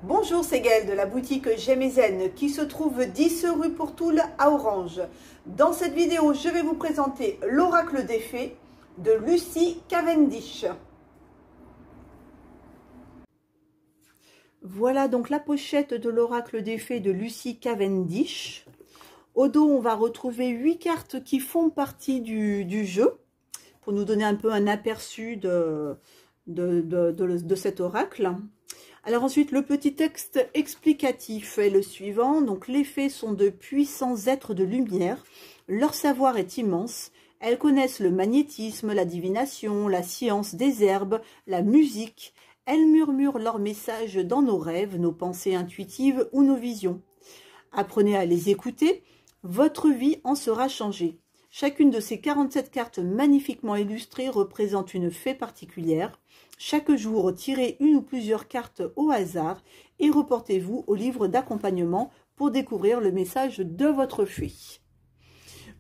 Bonjour, c'est Gaëlle de la boutique J'aime et Zen qui se trouve 10 rue Pourtoul à Orange. Dans cette vidéo, je vais vous présenter l'oracle des fées de Lucy Cavendish. Voilà donc la pochette de l'oracle des fées de Lucy Cavendish. Au dos, on va retrouver 8 cartes qui font partie du jeu pour nous donner un peu un aperçu de cet oracle. Alors ensuite, le petit texte explicatif est le suivant. Donc, les fées sont de puissants êtres de lumière. Leur savoir est immense. Elles connaissent le magnétisme, la divination, la science des herbes, la musique. Elles murmurent leurs messages dans nos rêves, nos pensées intuitives ou nos visions. Apprenez à les écouter. Votre vie en sera changée. Chacune de ces 47 cartes magnifiquement illustrées représente une fée particulière. Chaque jour, tirez une ou plusieurs cartes au hasard et reportez-vous au livre d'accompagnement pour découvrir le message de votre fée.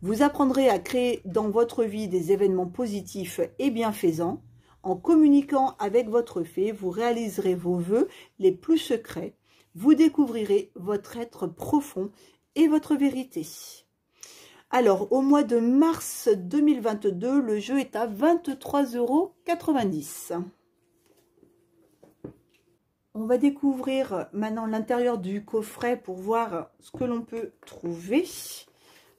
Vous apprendrez à créer dans votre vie des événements positifs et bienfaisants. En communiquant avec votre fée, vous réaliserez vos vœux les plus secrets. Vous découvrirez votre être profond et votre vérité. Alors, au mois de mars 2022, le jeu est à 23,90 €. On va découvrir maintenant l'intérieur du coffret pour voir ce que l'on peut trouver.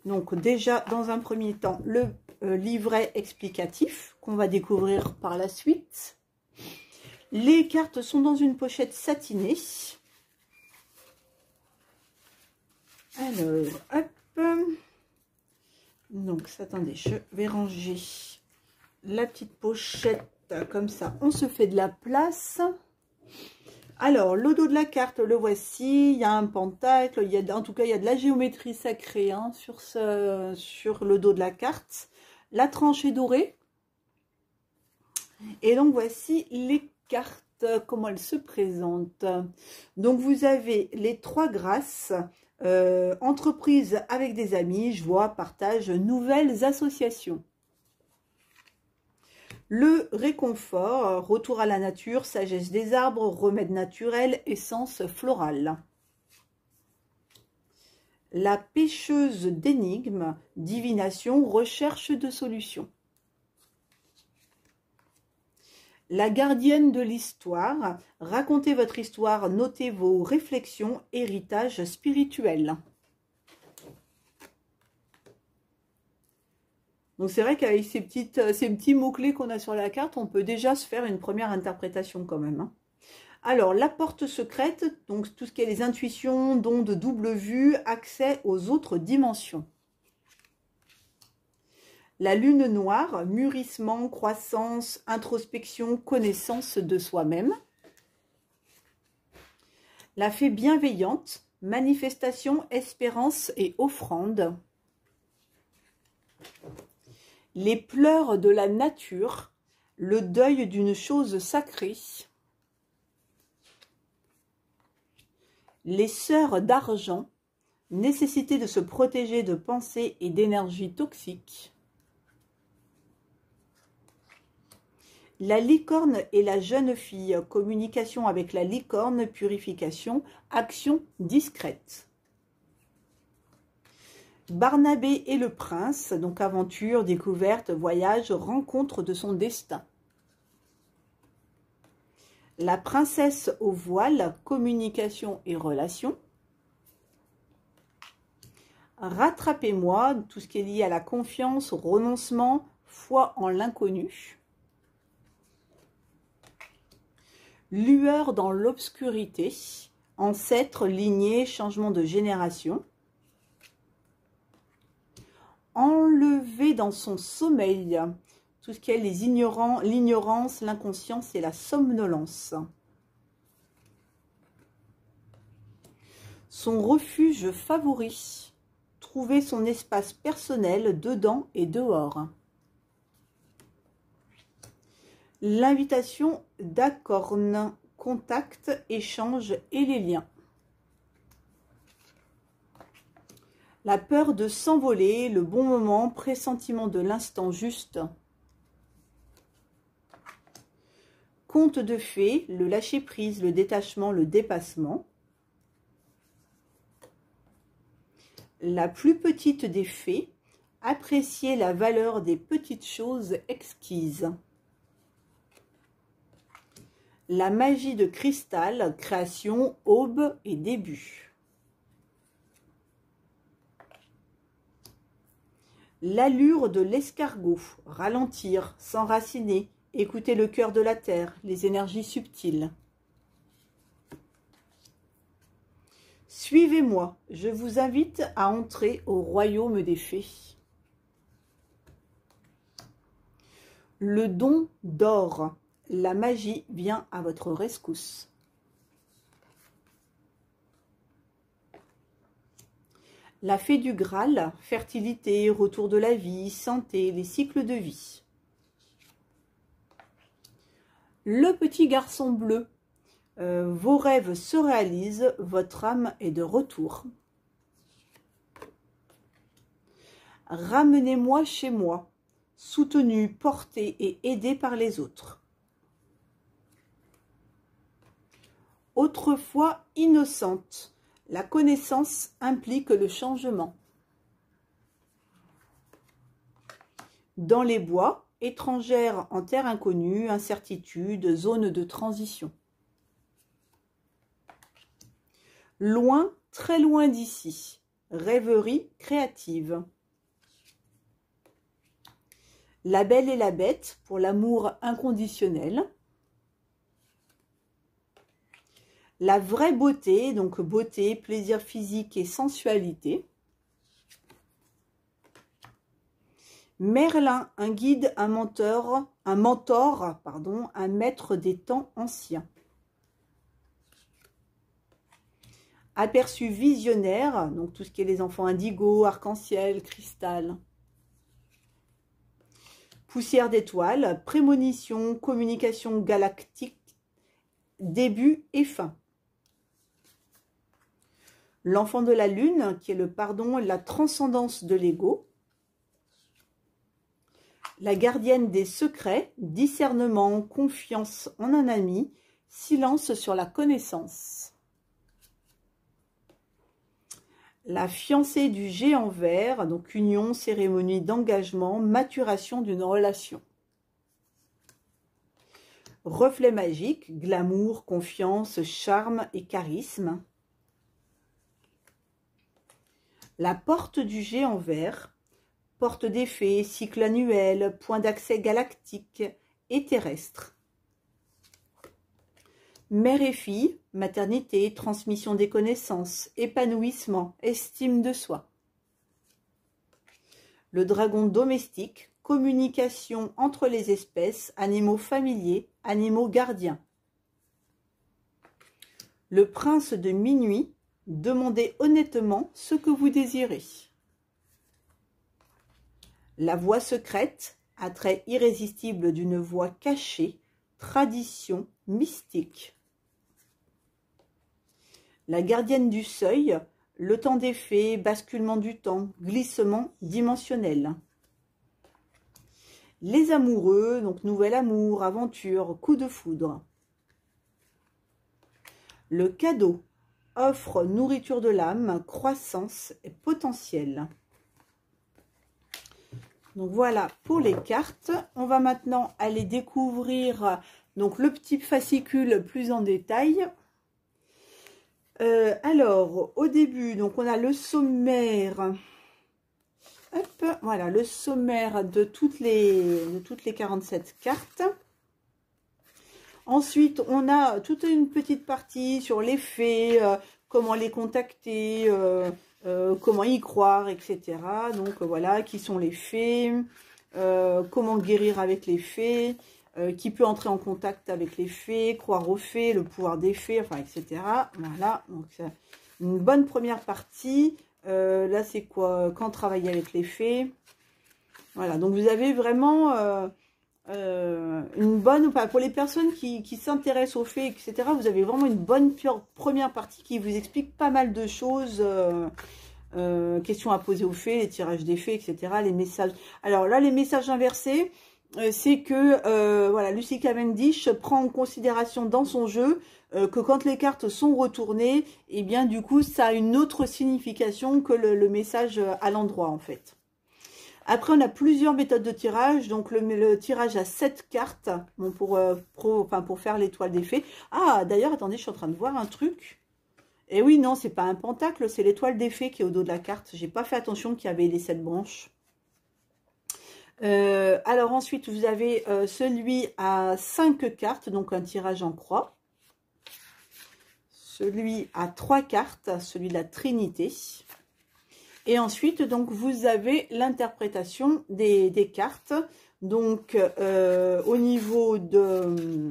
Donc déjà, dans un premier temps, le livret explicatif qu'on va découvrir par la suite. Les cartes sont dans une pochette satinée. Alors, hop. Donc, attendez, je vais ranger la petite pochette comme ça. On se fait de la place. Alors, le dos de la carte, le voici. Il y a un pentacle. En tout cas, il y a de la géométrie sacrée hein, sur le dos de la carte. La tranche est dorée. Et donc, voici les cartes, comment elles se présentent. Donc, vous avez les 3 grâces. Entreprise avec des amis, joie, partage, nouvelles associations. Le réconfort, retour à la nature, sagesse des arbres, remède naturel, essence florale. La pêcheuse d'énigmes, divination, recherche de solutions. La gardienne de l'histoire, racontez votre histoire, notez vos réflexions, héritage spirituel. Donc c'est vrai qu'avec ces petits mots-clés qu'on a sur la carte, on peut déjà se faire une première interprétation quand même. Hein. Alors, la porte secrète, donc tout ce qui est les intuitions, dons de double vue, accès aux autres dimensions. La lune noire, mûrissement, croissance, introspection, connaissance de soi-même. La fée bienveillante, manifestation, espérance et offrande. Les pleurs de la nature, le deuil d'une chose sacrée. Les sœurs d'argent, nécessité de se protéger de pensées et d'énergie toxiques. La licorne et la jeune fille, communication avec la licorne, purification, action discrète. Barnabé et le prince, donc aventure, découverte, voyage, rencontre de son destin. La princesse au voile, communication et relations. Rattrapez-moi, tout ce qui est lié à la confiance, au renoncement, foi en l'inconnu. Lueur dans l'obscurité, ancêtre, lignée, changement de génération. Enlever dans son sommeil, tout ce qui est les ignorants, l'ignorance, l'inconscience et la somnolence. Son refuge favori, trouver son espace personnel dedans et dehors. L'invitation d'acorne, contact, échange et les liens. La peur de s'envoler, le bon moment, pressentiment de l'instant juste. Conte de fées, le lâcher-prise, le détachement, le dépassement. La plus petite des fées, apprécier la valeur des petites choses exquises. La magie de cristal, création, aube et début. L'allure de l'escargot, ralentir, s'enraciner, écouter le cœur de la terre, les énergies subtiles. Suivez-moi, je vous invite à entrer au royaume des fées. Le don d'or, la magie vient à votre rescousse. La fée du Graal, fertilité, retour de la vie, santé, les cycles de vie. Le petit garçon bleu, vos rêves se réalisent, votre âme est de retour. Ramenez-moi chez moi, soutenu, porté et aidé par les autres. Autrefois innocente, la connaissance implique le changement. Dans les bois, étrangère en terre inconnue, incertitude, zone de transition. Loin, très loin d'ici, rêverie créative. La belle et la bête pour l'amour inconditionnel. La vraie beauté, donc beauté, plaisir physique et sensualité. Merlin, un guide, un mentor, un maître des temps anciens. Aperçu visionnaire, donc tout ce qui est les enfants indigo, arc-en-ciel, cristal. Poussière d'étoiles, prémonition, communication galactique, début et fin. L'enfant de la lune, qui est le pardon, la transcendance de l'ego. La gardienne des secrets, discernement, confiance en un ami, silence sur la connaissance. La fiancée du géant vert, donc union, cérémonie d'engagement, maturation d'une relation. Reflet magique, glamour, confiance, charme et charisme. La porte du géant vert, porte des fées, cycle annuel, point d'accès galactique et terrestre. Mère et fille, maternité, transmission des connaissances, épanouissement, estime de soi. Le dragon domestique, communication entre les espèces, animaux familiers, animaux gardiens. Le prince de minuit, demandez honnêtement ce que vous désirez. La voix secrète, attrait irrésistible d'une voix cachée, tradition mystique. La gardienne du seuil, le temps des fées, basculement du temps, glissement dimensionnel. Les amoureux, donc nouvel amour, aventure, coup de foudre. Le cadeau, offre nourriture de l'âme, croissance et potentiel. Donc voilà pour les cartes. On va maintenant aller découvrir donc le petit fascicule plus en détail. Alors, au début, donc on a le sommaire. Hop, voilà, le sommaire de toutes les 47 cartes. Ensuite, on a toute une petite partie sur les fées, comment les contacter, comment y croire, etc. Donc voilà, qui sont les fées, comment guérir avec les fées, qui peut entrer en contact avec les fées, croire aux fées, le pouvoir des fées, enfin, etc. Voilà, donc c'est une bonne première partie. Là, c'est quoi? Quand travailler avec les fées. Voilà, donc vous avez vraiment une bonne, enfin, pour les personnes qui s'intéressent aux fées, etc. Vous avez vraiment une bonne première partie qui vous explique pas mal de choses. Questions à poser aux fées, les tirages des fées, etc. Les messages. Alors là, les messages inversés, c'est que voilà, Lucy Cavendish prend en considération dans son jeu que quand les cartes sont retournées, et bien du coup ça a une autre signification que le message à l'endroit en fait. Après on a plusieurs méthodes de tirage, donc le tirage à 7 cartes, bon, pour faire l'étoile des fées. Ah d'ailleurs attendez, je suis en train de voir un truc. Et oui non, c'est pas un pentacle, c'est l'étoile des fées qui est au dos de la carte. J'ai pas fait attention qu'il y avait les 7 branches. Alors ensuite vous avez celui à 5 cartes, donc un tirage en croix. Celui à 3 cartes, celui de la Trinité. Et ensuite donc vous avez l'interprétation des cartes. Donc au niveau de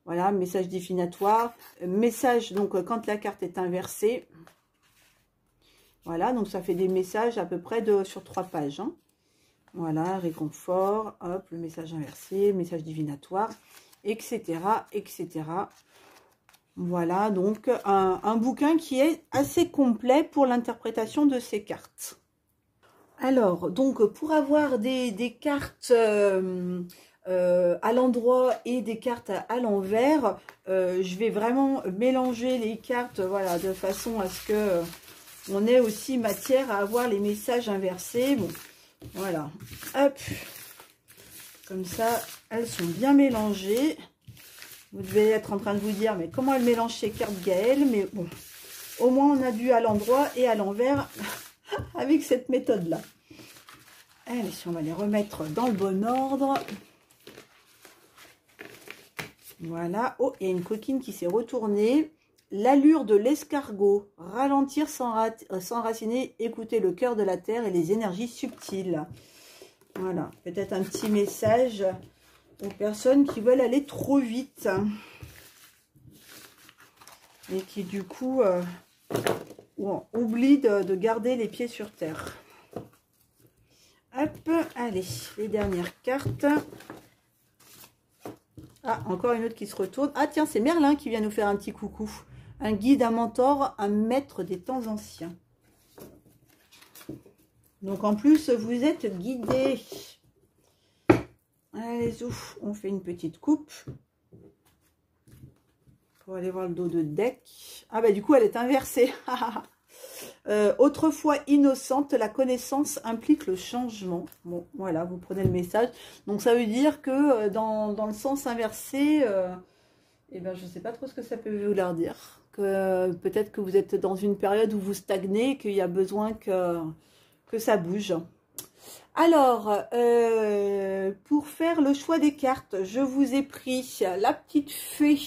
voilà, message divinatoire, message donc quand la carte est inversée. Voilà, donc ça fait des messages à peu près sur 3 pages. Hein. Voilà, réconfort, hop, le message inversé, message divinatoire, etc., etc. Voilà, donc un bouquin qui est assez complet pour l'interprétation de ces cartes. Alors, donc pour avoir des cartes à l'endroit et des cartes à l'envers, je vais vraiment mélanger les cartes, voilà, de façon à ce que on ait aussi matière à avoir les messages inversés. Bon. Voilà, hop, comme ça, elles sont bien mélangées. Vous devez être en train de vous dire, mais comment elle mélange ces cartes Gaëlle? Mais bon, au moins on a du à l'endroit et à l'envers avec cette méthode-là. Allez, on va les remettre dans le bon ordre. Voilà, oh, il y a une coquine qui s'est retournée. L'allure de l'escargot, ralentir, s'enraciner, écouter le cœur de la terre et les énergies subtiles. Voilà, peut-être un petit message aux personnes qui veulent aller trop vite. Et qui du coup oublient de garder les pieds sur terre. Hop, allez, les dernières cartes. Ah, encore une autre qui se retourne. Ah tiens, c'est Merlin qui vient nous faire un petit coucou. Un guide, un mentor, un maître des temps anciens. Donc en plus, vous êtes guidé. Allez, ouf, on fait une petite coupe. Pour aller voir le dos de deck. Ah bah du coup, elle est inversée. Autrefois innocente, la connaissance implique le changement. Bon, voilà, vous prenez le message. Donc ça veut dire que dans le sens inversé, eh ben, je ne sais pas trop ce que ça peut vouloir dire. Que peut-être que vous êtes dans une période où vous stagnez, qu'il y a besoin que ça bouge. Alors, pour faire le choix des cartes, je vous ai pris la petite fée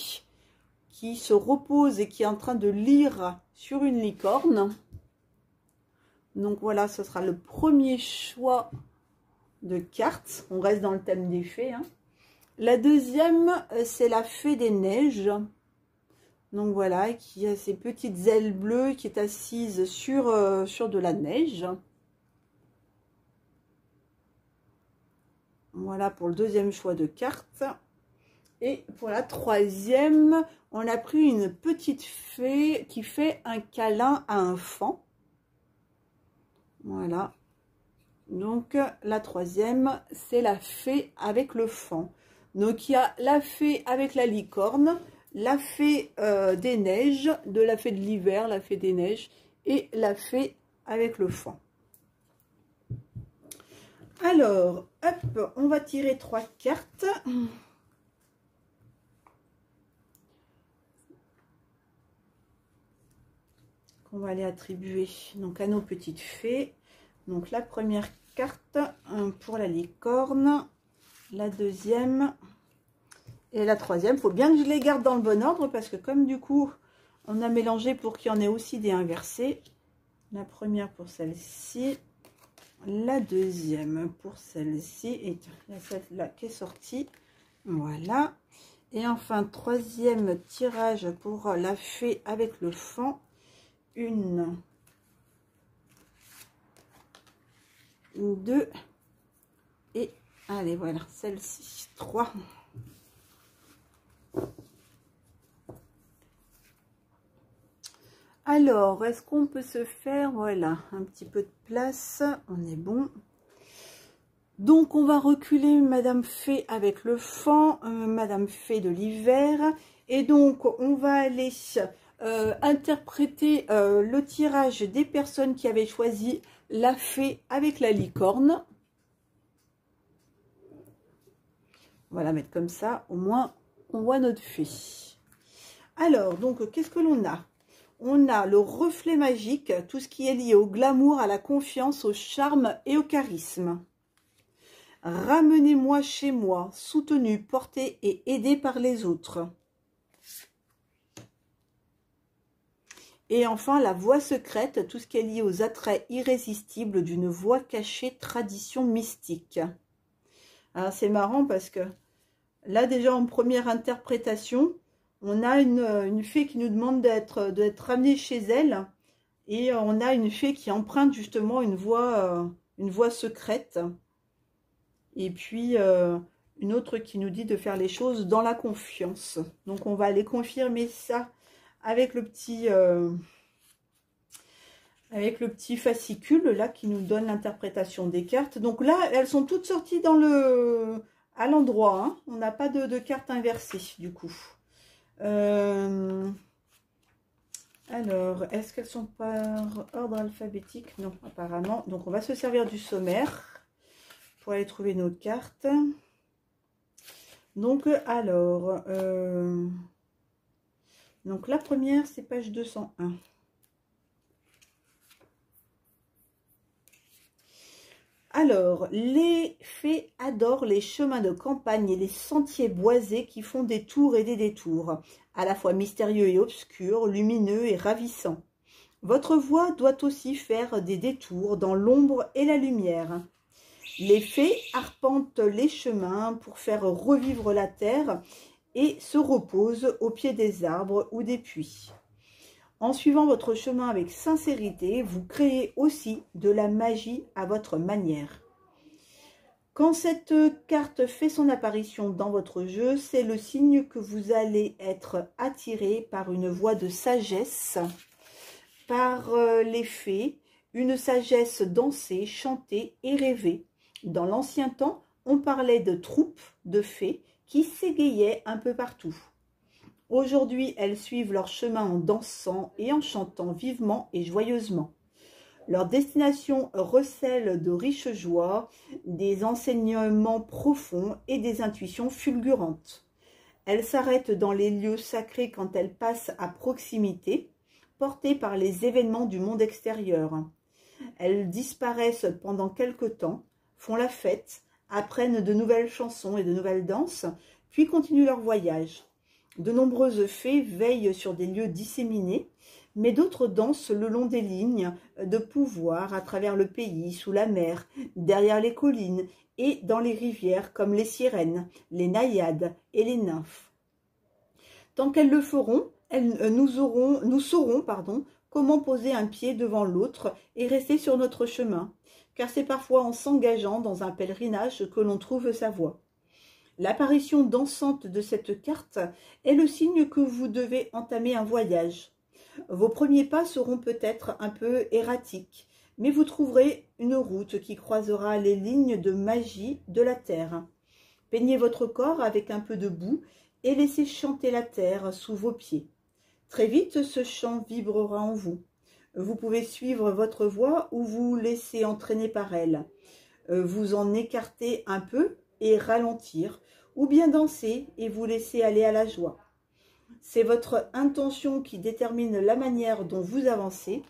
qui se repose et qui est en train de lire sur une licorne. Donc voilà, ce sera le premier choix de cartes. On reste dans le thème des fées. Hein. La deuxième, c'est la fée des neiges. Donc voilà, qui a ses petites ailes bleues, qui est assise sur de la neige. Voilà pour le deuxième choix de carte. Et pour la troisième, on a pris une petite fée qui fait un câlin à un faon. Voilà. Donc la troisième, c'est la fée avec le faon. Donc il y a la fée avec la licorne, la fée des neiges, de la fée de l'hiver, la fée des neiges, et la fée avec le faon. Alors, hop, on va tirer 3 cartes. Qu'on va aller attribuer donc à nos petites fées. Donc la première carte pour la licorne, la deuxième et la troisième. Il faut bien que je les garde dans le bon ordre parce que comme du coup on a mélangé pour qu'il y en ait aussi des inversés. La première pour celle-ci, la deuxième pour celle-ci et celle-là qui est sortie. Voilà. Et enfin troisième tirage pour la fée avec le faon. Une, 2 et allez voilà celle-ci 3. Alors est-ce qu'on peut se faire voilà un petit peu de place, on est bon. Donc, on va reculer Madame Fée avec le fan, Madame Fée de l'hiver. Et donc, on va aller interpréter le tirage des personnes qui avaient choisi la fée avec la licorne. On va la mettre comme ça, au moins, on voit notre fée. Alors, donc, qu'est-ce que l'on a? On a le reflet magique, tout ce qui est lié au glamour, à la confiance, au charme et au charisme. Ramenez-moi chez moi, soutenu, porté et aidé par les autres. Et enfin, la voix secrète, tout ce qui est lié aux attraits irrésistibles d'une voix cachée, tradition mystique. Alors, c'est marrant parce que là, déjà en première interprétation, on a une fée qui nous demande d'être ramenée chez elle. Et on a une fée qui emprunte justement une voix secrète. Et puis, une autre qui nous dit de faire les choses dans la confiance. Donc, on va aller confirmer ça avec le petit fascicule là qui nous donne l'interprétation des cartes. Donc là, elles sont toutes sorties à l'endroit. Hein. On n'a pas de cartes inversées du coup. Alors, est-ce qu'elles sont par ordre alphabétique? Non, apparemment. Donc, on va se servir du sommaire pour aller trouver nos cartes. Donc, alors, donc la première, c'est page 201. Alors, les fées adorent les chemins de campagne et les sentiers boisés qui font des tours et des détours, à la fois mystérieux et obscurs, lumineux et ravissants. Votre voix doit aussi faire des détours dans l'ombre et la lumière. Les fées arpentent les chemins pour faire revivre la terre et se reposent au pied des arbres ou des puits. En suivant votre chemin avec sincérité, vous créez aussi de la magie à votre manière. Quand cette carte fait son apparition dans votre jeu, c'est le signe que vous allez être attiré par une voix de sagesse, par les fées, une sagesse dansée, chantée et rêvée. Dans l'ancien temps, on parlait de troupes de fées qui s'égayaient un peu partout. Aujourd'hui, elles suivent leur chemin en dansant et en chantant vivement et joyeusement. Leur destination recèle de riches joies, des enseignements profonds et des intuitions fulgurantes. Elles s'arrêtent dans les lieux sacrés quand elles passent à proximité, portées par les événements du monde extérieur. Elles disparaissent pendant quelque temps, font la fête, apprennent de nouvelles chansons et de nouvelles danses, puis continuent leur voyage. De nombreuses fées veillent sur des lieux disséminés, mais d'autres dansent le long des lignes de pouvoir à travers le pays, sous la mer, derrière les collines et dans les rivières comme les sirènes, les naïades et les nymphes. Tant qu'elles le feront, nous saurons comment poser un pied devant l'autre et rester sur notre chemin, car c'est parfois en s'engageant dans un pèlerinage que l'on trouve sa voie. L'apparition dansante de cette carte est le signe que vous devez entamer un voyage. Vos premiers pas seront peut-être un peu erratiques, mais vous trouverez une route qui croisera les lignes de magie de la terre. Peignez votre corps avec un peu de boue et laissez chanter la terre sous vos pieds. Très vite, ce chant vibrera en vous. Vous pouvez suivre votre voix ou vous laisser entraîner par elle. Vous en écarter un peu et ralentir, ou bien danser et vous laisser aller à la joie. C'est votre intention qui détermine la manière dont vous avancez,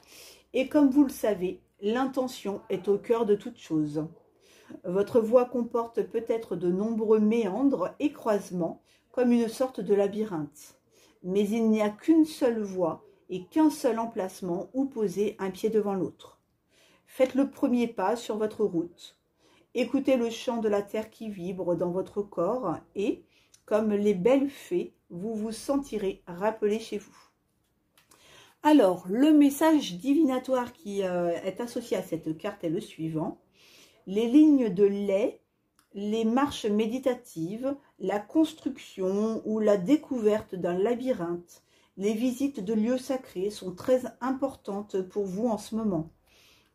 et comme vous le savez, l'intention est au cœur de toute chose. Votre voie comporte peut-être de nombreux méandres et croisements, comme une sorte de labyrinthe. Mais il n'y a qu'une seule voie et qu'un seul emplacement où poser un pied devant l'autre. Faites le premier pas sur votre route. Écoutez le chant de la terre qui vibre dans votre corps et, comme les belles fées, vous vous sentirez rappelé chez vous. Alors, le message divinatoire qui est associé à cette carte est le suivant. Les lignes de lait, les marches méditatives, la construction ou la découverte d'un labyrinthe, les visites de lieux sacrés sont très importantes pour vous en ce moment.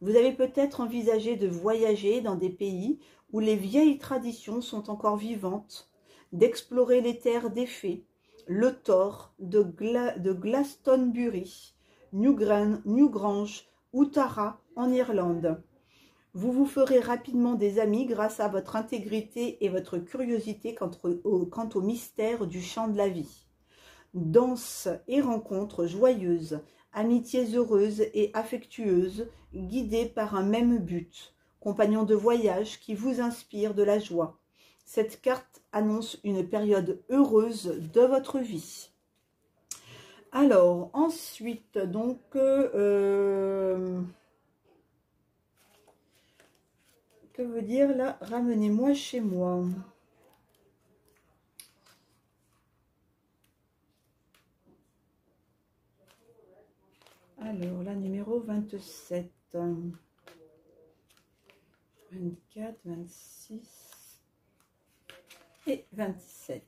Vous avez peut-être envisagé de voyager dans des pays où les vieilles traditions sont encore vivantes, d'explorer les terres des fées, le Thor de Glastonbury, Newgrange ou Tara en Irlande. Vous vous ferez rapidement des amis grâce à votre intégrité et votre curiosité quant au mystère du chant de la vie. Danses et rencontres joyeuses, amitiés heureuses et affectueuses, guidées par un même but, compagnons de voyage qui vous inspirent de la joie. Cette carte annonce une période heureuse de votre vie. Alors, ensuite, donc, que veut dire là, ramenez-moi chez moi. Alors, la numéro 27. 24, 26 et 27.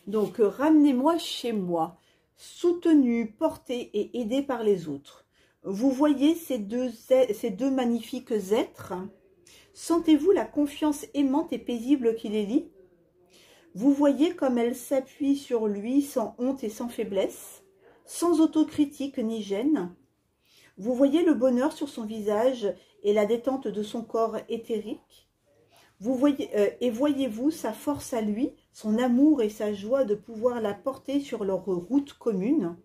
Donc, ramenez-moi chez moi, soutenu, porté et aidé par les autres. Vous voyez ces deux magnifiques êtres? Sentez-vous la confiance aimante et paisible qui les lie? Vous voyez comme elle s'appuie sur lui sans honte et sans faiblesse, sans autocritique ni gêne. Vous voyez le bonheur sur son visage et la détente de son corps éthérique. Vous voyez, et voyez-vous sa force à lui, son amour et sa joie de pouvoir la porter sur leur route commune.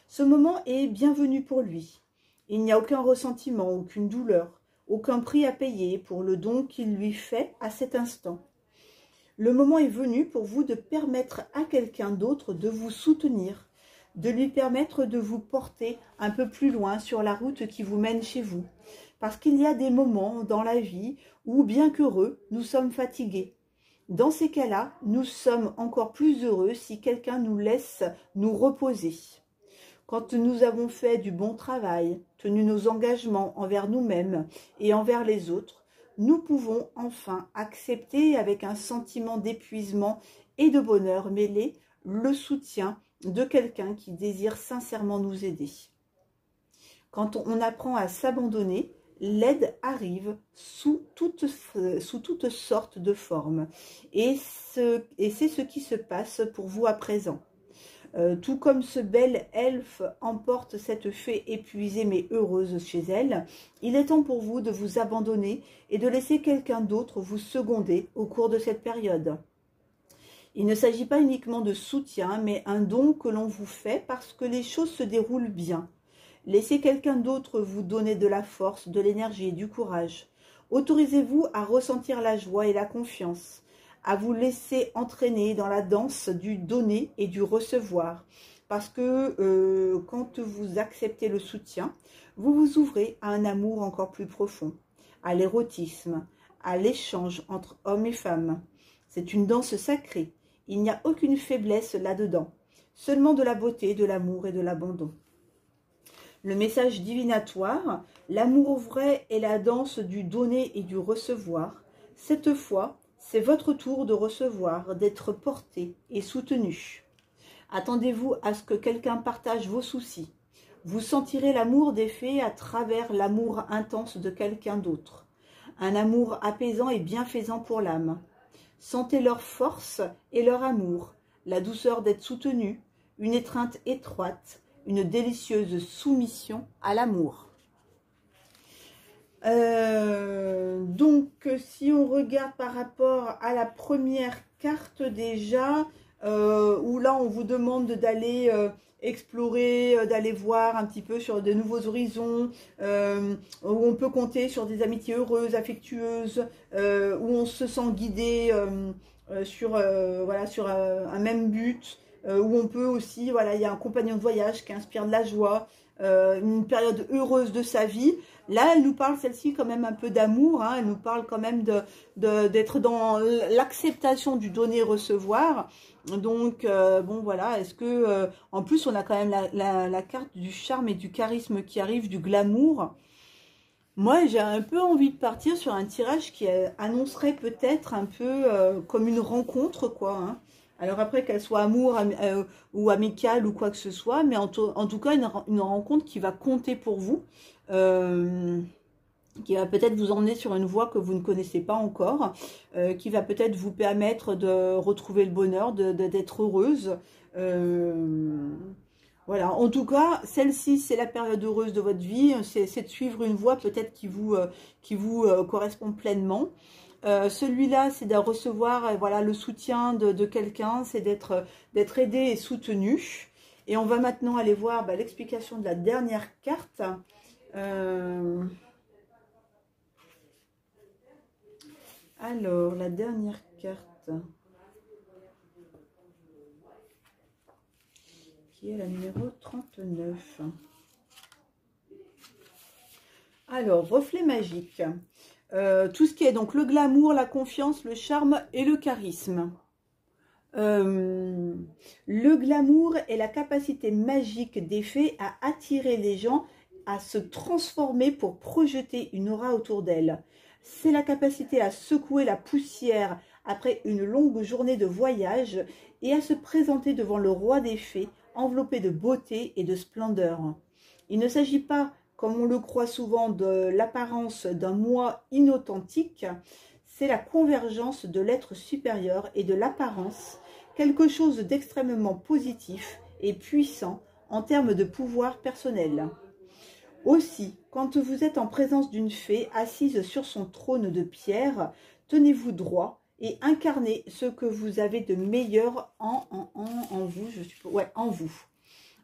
Ce moment est bienvenu pour lui. Il n'y a aucun ressentiment, aucune douleur, aucun prix à payer pour le don qu'il lui fait à cet instant. Le moment est venu pour vous de permettre à quelqu'un d'autre de vous soutenir, de lui permettre de vous porter un peu plus loin sur la route qui vous mène chez vous. Parce qu'il y a des moments dans la vie où, bien qu'heureux, nous sommes fatigués. Dans ces cas-là, nous sommes encore plus heureux si quelqu'un nous laisse nous reposer. Quand nous avons fait du bon travail, tenu nos engagements envers nous-mêmes et envers les autres, nous pouvons enfin accepter avec un sentiment d'épuisement et de bonheur mêlé le soutien de quelqu'un qui désire sincèrement nous aider. Quand on apprend à s'abandonner, l'aide arrive sous toutes sortes de formes. Et c'est ce qui se passe pour vous à présent. Tout comme ce bel elfe emporte cette fée épuisée mais heureuse chez elle, il est temps pour vous de vous abandonner et de laisser quelqu'un d'autre vous seconder au cours de cette période. Il ne s'agit pas uniquement de soutien, mais un don que l'on vous fait parce que les choses se déroulent bien. Laissez quelqu'un d'autre vous donner de la force, de l'énergie et du courage. Autorisez-vous à ressentir la joie et la confiance, à vous laisser entraîner dans la danse du donner et du recevoir. Parce que quand vous acceptez le soutien, vous vous ouvrez à un amour encore plus profond, à l'érotisme, à l'échange entre hommes et femmes. C'est une danse sacrée. Il n'y a aucune faiblesse là-dedans, seulement de la beauté, de l'amour et de l'abandon. Le message divinatoire, l'amour vrai est la danse du donner et du recevoir. Cette fois, c'est votre tour de recevoir, d'être porté et soutenu. Attendez-vous à ce que quelqu'un partage vos soucis. Vous sentirez l'amour des fées à travers l'amour intense de quelqu'un d'autre. Un amour apaisant et bienfaisant pour l'âme. Sentez leur force et leur amour, la douceur d'être soutenu, une étreinte étroite, une délicieuse soumission à l'amour. Donc, si on regarde par rapport à la première carte déjà, où là on vous demande d'aller explorer, d'aller voir un petit peu sur de nouveaux horizons, où on peut compter sur des amitiés heureuses, affectueuses, où on se sent guidé voilà, sur un même but, où on peut aussi, voilà, il y a un compagnon de voyage qui inspire de la joie, une période heureuse de sa vie. Là, elle nous parle, celle-ci, quand même un peu d'amour, hein, elle nous parle quand même d'être dans l'acceptation du donner-recevoir. Donc, bon, voilà, est-ce que... en plus, on a quand même la carte du charme et du charisme qui arrive, du glamour. Moi, j'ai un peu envie de partir sur un tirage qui annoncerait peut-être un peu comme une rencontre, quoi, hein. Alors après, qu'elle soit amour ou amicale ou quoi que ce soit, mais en tout cas, une rencontre qui va compter pour vous. qui va peut-être vous emmener sur une voie que vous ne connaissez pas encore, qui va peut-être vous permettre de retrouver le bonheur, d'être heureuse. Voilà, en tout cas, celle-ci, c'est la période heureuse de votre vie, c'est de suivre une voie peut-être qui vous correspond pleinement. Celui-là, c'est de recevoir voilà, le soutien de quelqu'un, c'est d'être aidé et soutenu. Et on va maintenant aller voir l'explication de la dernière carte. Alors, la dernière carte, qui est la numéro 39. Alors, reflet magique. Tout ce qui est donc le glamour, la confiance, le charme et le charisme. Le glamour est la capacité magique des fées à attirer les gens, à se transformer pour projeter une aura autour d'elles. C'est la capacité à secouer la poussière après une longue journée de voyage et à se présenter devant le roi des fées, enveloppé de beauté et de splendeur. Il ne s'agit pas, comme on le croit souvent, de l'apparence d'un moi inauthentique, c'est la convergence de l'être supérieur et de l'apparence, quelque chose d'extrêmement positif et puissant en termes de pouvoir personnel. Aussi, quand vous êtes en présence d'une fée assise sur son trône de pierre, tenez-vous droit et incarnez ce que vous avez de meilleur en vous. En vous.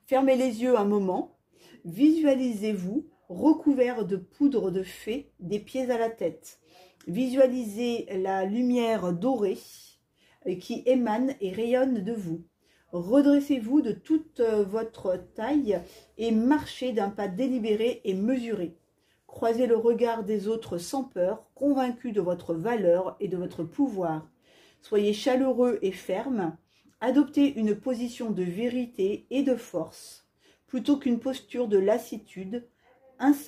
Fermez les yeux un moment, visualisez-vous recouvert de poudre de fée des pieds à la tête. Visualisez la lumière dorée qui émane et rayonne de vous. Redressez-vous de toute votre taille et marchez d'un pas délibéré et mesuré. Croisez le regard des autres sans peur, convaincus de votre valeur et de votre pouvoir. Soyez chaleureux et ferme. Adoptez une position de vérité et de force, plutôt qu'une posture de lassitude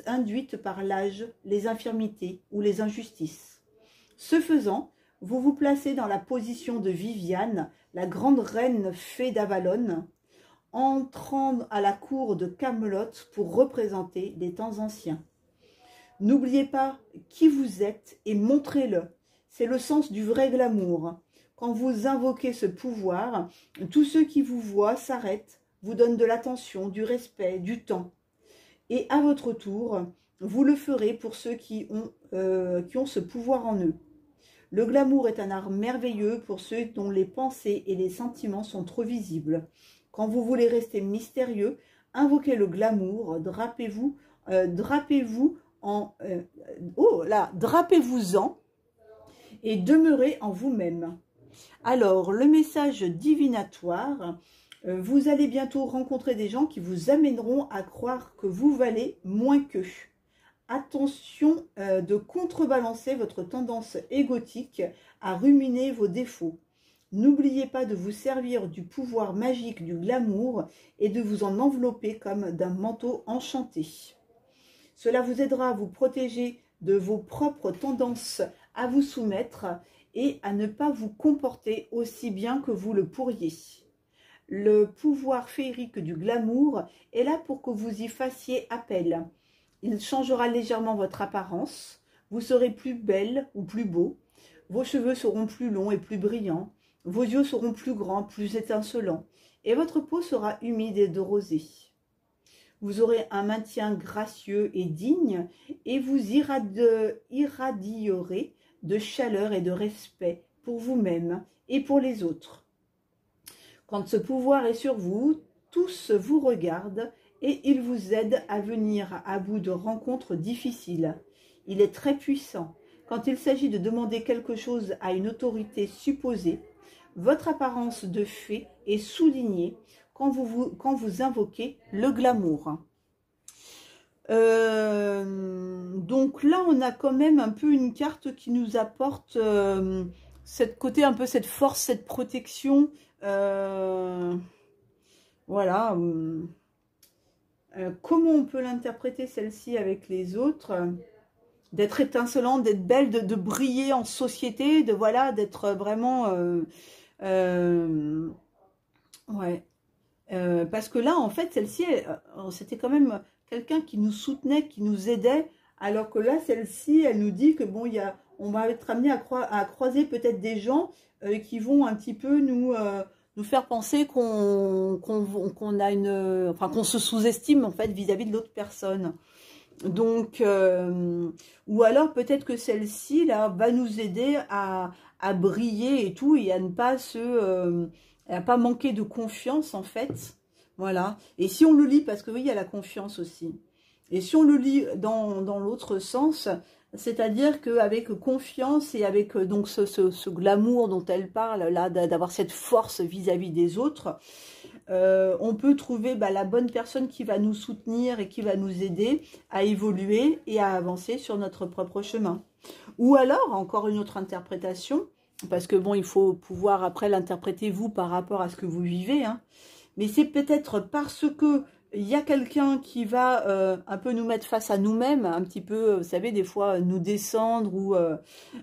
induite par l'âge, les infirmités ou les injustices. Ce faisant, vous vous placez dans la position de Viviane, la grande reine fée d'Avalon, entrant à la cour de Camelot pour représenter les temps anciens. N'oubliez pas qui vous êtes et montrez-le. C'est le sens du vrai glamour. Quand vous invoquez ce pouvoir, tous ceux qui vous voient s'arrêtent, vous donnent de l'attention, du respect, du temps. Et à votre tour, vous le ferez pour ceux qui ont ce pouvoir en eux. Le glamour est un art merveilleux pour ceux dont les pensées et les sentiments sont trop visibles. Quand vous voulez rester mystérieux, invoquez le glamour, drapez-vous-en et demeurez en vous-même. Alors, le message divinatoire, vous allez bientôt rencontrer des gens qui vous amèneront à croire que vous valez moins qu'eux. Attention de contrebalancer votre tendance égotique à ruminer vos défauts. N'oubliez pas de vous servir du pouvoir magique du glamour et de vous en envelopper comme d'un manteau enchanté. Cela vous aidera à vous protéger de vos propres tendances à vous soumettre et à ne pas vous comporter aussi bien que vous le pourriez. Le pouvoir féerique du glamour est là pour que vous y fassiez appel. Il changera légèrement votre apparence, vous serez plus belle ou plus beau, vos cheveux seront plus longs et plus brillants, vos yeux seront plus grands, plus étincelants, et votre peau sera humide et de rosée. Vous aurez un maintien gracieux et digne, et vous irradierez de chaleur et de respect pour vous-même et pour les autres. Quand ce pouvoir est sur vous, tous vous regardent, et il vous aide à venir à bout de rencontres difficiles. Il est très puissant. Quand il s'agit de demander quelque chose à une autorité supposée, votre apparence de fée est soulignée quand vous invoquez le glamour. Donc là, on a quand même un peu une carte qui nous apporte cette côté, un peu cette force, cette protection. Voilà. Comment on peut l'interpréter celle-ci avec les autres? D'être étincelante, d'être belle, de briller en société, d'être vraiment ouais. Parce que là, en fait, celle-ci, c'était quand même quelqu'un qui nous soutenait, qui nous aidait Alors que là, celle-ci, elle nous dit que bon, on va être amené à croiser peut-être des gens qui vont un petit peu nous faire penser qu'on a enfin, qu'on se sous-estime en fait vis-à-vis de l'autre personne. Donc, ou alors peut-être que celle-ci là va nous aider à briller et tout, et à ne pas à pas manquer de confiance en fait. Voilà. Et si on le lit, parce que oui, il y a la confiance aussi. Et si on le lit dans l'autre sens, c'est-à-dire qu'avec confiance et avec donc ce glamour dont elle parle là, d'avoir cette force vis-à-vis des autres, on peut trouver la bonne personne qui va nous soutenir et qui va nous aider à évoluer et à avancer sur notre propre chemin. Ou alors, encore une autre interprétation, parce que bon, il faut pouvoir après l'interpréter vous par rapport à ce que vous vivez, hein. Mais c'est peut-être parce que il y a quelqu'un qui va un peu nous mettre face à nous-mêmes, un petit peu, vous savez, des fois nous descendre ou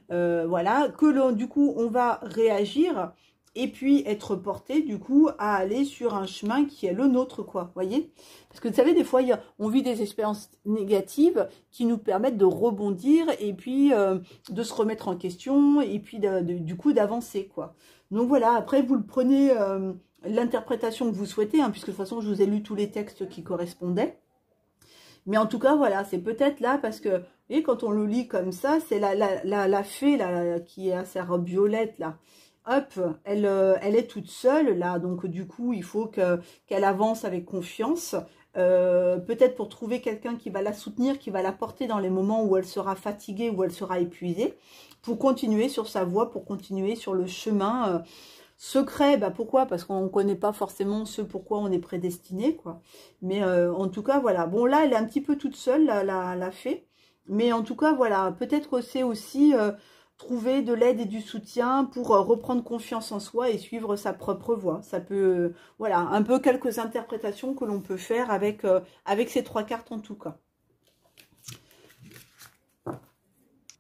voilà, que du coup on va réagir et puis être porté du coup à aller sur un chemin qui est le nôtre, quoi, voyez? Parce que vous savez, des fois on vit des expériences négatives qui nous permettent de rebondir et puis de se remettre en question et puis du coup d'avancer, quoi. Donc voilà, après vous le prenez l'interprétation que vous souhaitez, hein, puisque de toute façon je vous ai lu tous les textes qui correspondaient. Mais en tout cas, voilà, c'est peut-être là parce que, et quand on le lit comme ça, c'est la fée là, qui a sa robe violette là. Hop, elle est toute seule là, donc du coup, il faut qu'elle avance avec confiance. Peut-être pour trouver quelqu'un qui va la soutenir, qui va la porter dans les moments où elle sera fatiguée, où elle sera épuisée, pour continuer sur sa voie, pour continuer sur le chemin secret. Pourquoi? Parce qu'on ne connaît pas forcément ce pourquoi on est prédestiné, quoi. Mais en tout cas, voilà. Bon, là, elle est un petit peu toute seule, la fée. Mais en tout cas, voilà. Peut-être que c'est aussi trouver de l'aide et du soutien pour reprendre confiance en soi et suivre sa propre voie. Ça peut, voilà, un peu quelques interprétations que l'on peut faire avec ces 3 cartes en tout cas.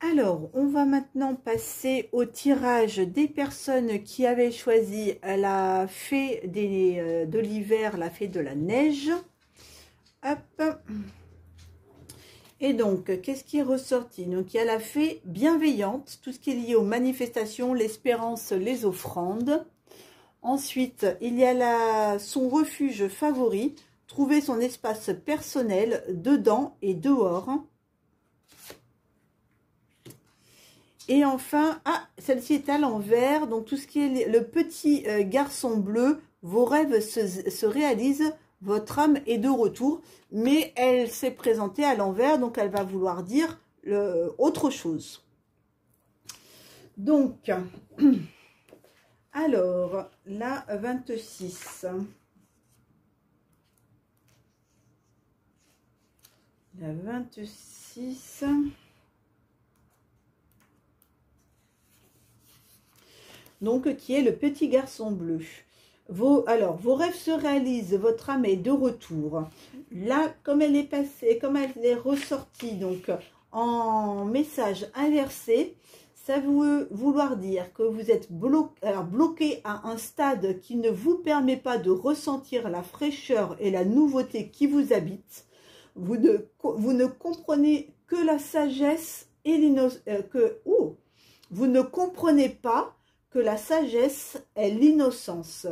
Alors, on va maintenant passer au tirage des personnes qui avaient choisi la fée de l'hiver, la fée de la neige. Hop. Et donc, qu'est-ce qui est ressorti? Donc, il y a la fée bienveillante, tout ce qui est lié aux manifestations, l'espérance, les offrandes. Ensuite, il y a son refuge favori, trouver son espace personnel dedans et dehors. Et enfin, celle-ci est à l'envers, donc tout ce qui est le petit garçon bleu, vos rêves se réalisent, votre âme est de retour, mais elle s'est présentée à l'envers, donc elle va vouloir dire autre chose. Donc, alors, la 26. La 26... donc qui est le petit garçon bleu. Vos rêves se réalisent, votre âme est de retour. Là, comme elle est passée, comme elle est ressortie, donc en message inversé, ça veut vouloir dire que vous êtes bloqué à un stade qui ne vous permet pas de ressentir la fraîcheur et la nouveauté qui vous habite. Vous ne comprenez que la sagesse et l'innocence, vous ne comprenez pas que la sagesse est l'innocence.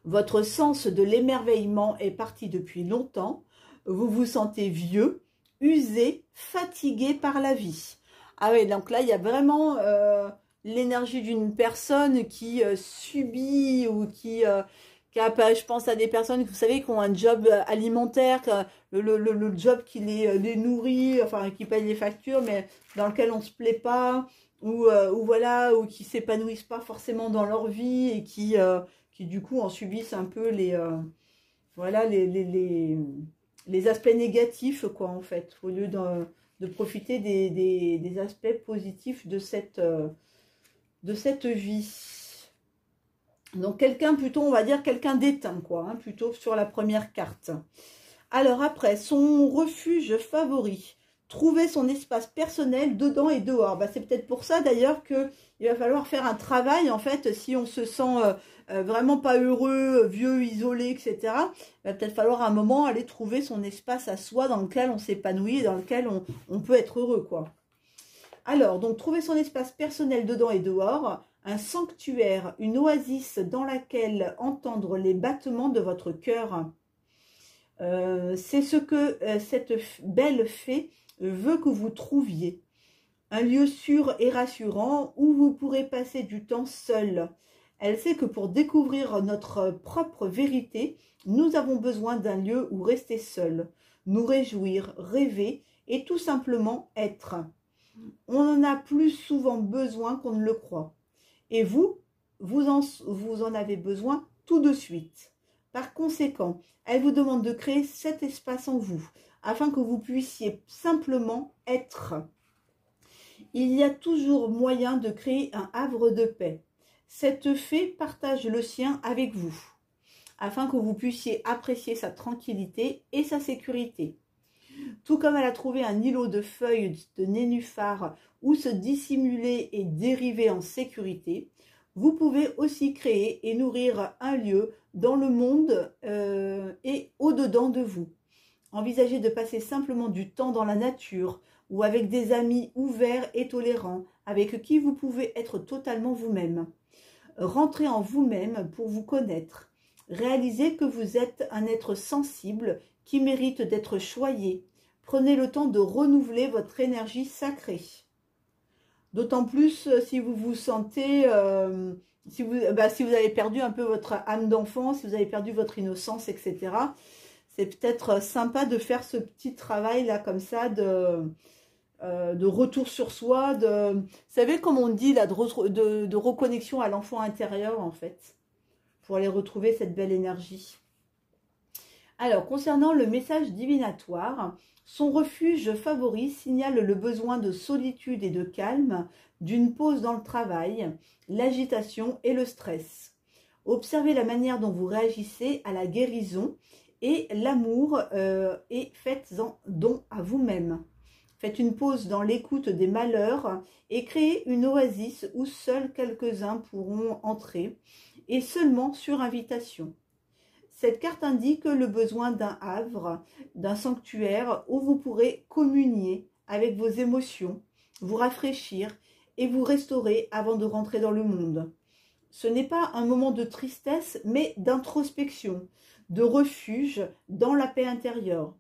Votre sens de l'émerveillement est parti depuis longtemps. Vous vous sentez vieux, usé, fatigué par la vie. Ah oui, donc là, il y a vraiment l'énergie d'une personne qui subit ou qui a, je pense à des personnes, vous savez, qui ont un job alimentaire, le job qui les nourrit, enfin, qui paye les factures, mais dans lequel on ne se plaît pas, ou voilà, ou qui s'épanouissent pas forcément dans leur vie et qui du coup en subissent un peu voilà, les aspects négatifs, quoi, en fait, au lieu de profiter des aspects positifs de cette vie. Donc quelqu'un plutôt, on va dire quelqu'un d'éteint, quoi, hein, plutôt sur la première carte. Alors après, son refuge favori, trouver son espace personnel dedans et dehors. Bah, c'est peut-être pour ça d'ailleurs qu'il va falloir faire un travail, en fait, si on se sent vraiment pas heureux, vieux, isolé, etc. Il va peut-être falloir à un moment aller trouver son espace à soi dans lequel on s'épanouit et dans lequel on peut être heureux, quoi. Alors, donc, trouver son espace personnel dedans et dehors, un sanctuaire, une oasis dans laquelle entendre les battements de votre cœur. C'est ce que cette belle fée veut que vous trouviez. Un lieu sûr et rassurant où vous pourrez passer du temps seul. Elle sait que pour découvrir notre propre vérité, nous avons besoin d'un lieu où rester seul, nous réjouir, rêver et tout simplement être. On en a plus souvent besoin qu'on ne le croit. Et vous en avez besoin tout de suite. Par conséquent, elle vous demande de créer cet espace en vous, afin que vous puissiez simplement être. Il y a toujours moyen de créer un havre de paix. Cette fée partage le sien avec vous, afin que vous puissiez apprécier sa tranquillité et sa sécurité. Tout comme elle a trouvé un îlot de feuilles de nénuphar où se dissimuler et dériver en sécurité, vous pouvez aussi créer et nourrir un lieu dans le monde et au-dedans de vous. Envisagez de passer simplement du temps dans la nature ou avec des amis ouverts et tolérants, avec qui vous pouvez être totalement vous-même. Rentrez en vous-même pour vous connaître. Réalisez que vous êtes un être sensible qui mérite d'être choyé. Prenez le temps de renouveler votre énergie sacrée. D'autant plus si vous vous sentez, si vous avez perdu un peu votre âme d'enfant, si vous avez perdu votre innocence, etc. C'est peut-être sympa de faire ce petit travail là comme ça de retour sur soi, vous savez comme on dit là, de reconnexion à l'enfant intérieur en fait, pour aller retrouver cette belle énergie. Alors, concernant le message divinatoire, son refuge favori signale le besoin de solitude et de calme, d'une pause dans le travail, l'agitation et le stress. Observez la manière dont vous réagissez à la guérison et l'amour et faites-en don à vous-même. Faites une pause dans l'écoute des malheurs et créez une oasis où seuls quelques-uns pourront entrer et seulement sur invitation. Cette carte indique le besoin d'un havre, d'un sanctuaire où vous pourrez communier avec vos émotions, vous rafraîchir et vous restaurer avant de rentrer dans le monde. Ce n'est pas un moment de tristesse, mais d'introspection, de refuge dans la paix intérieure.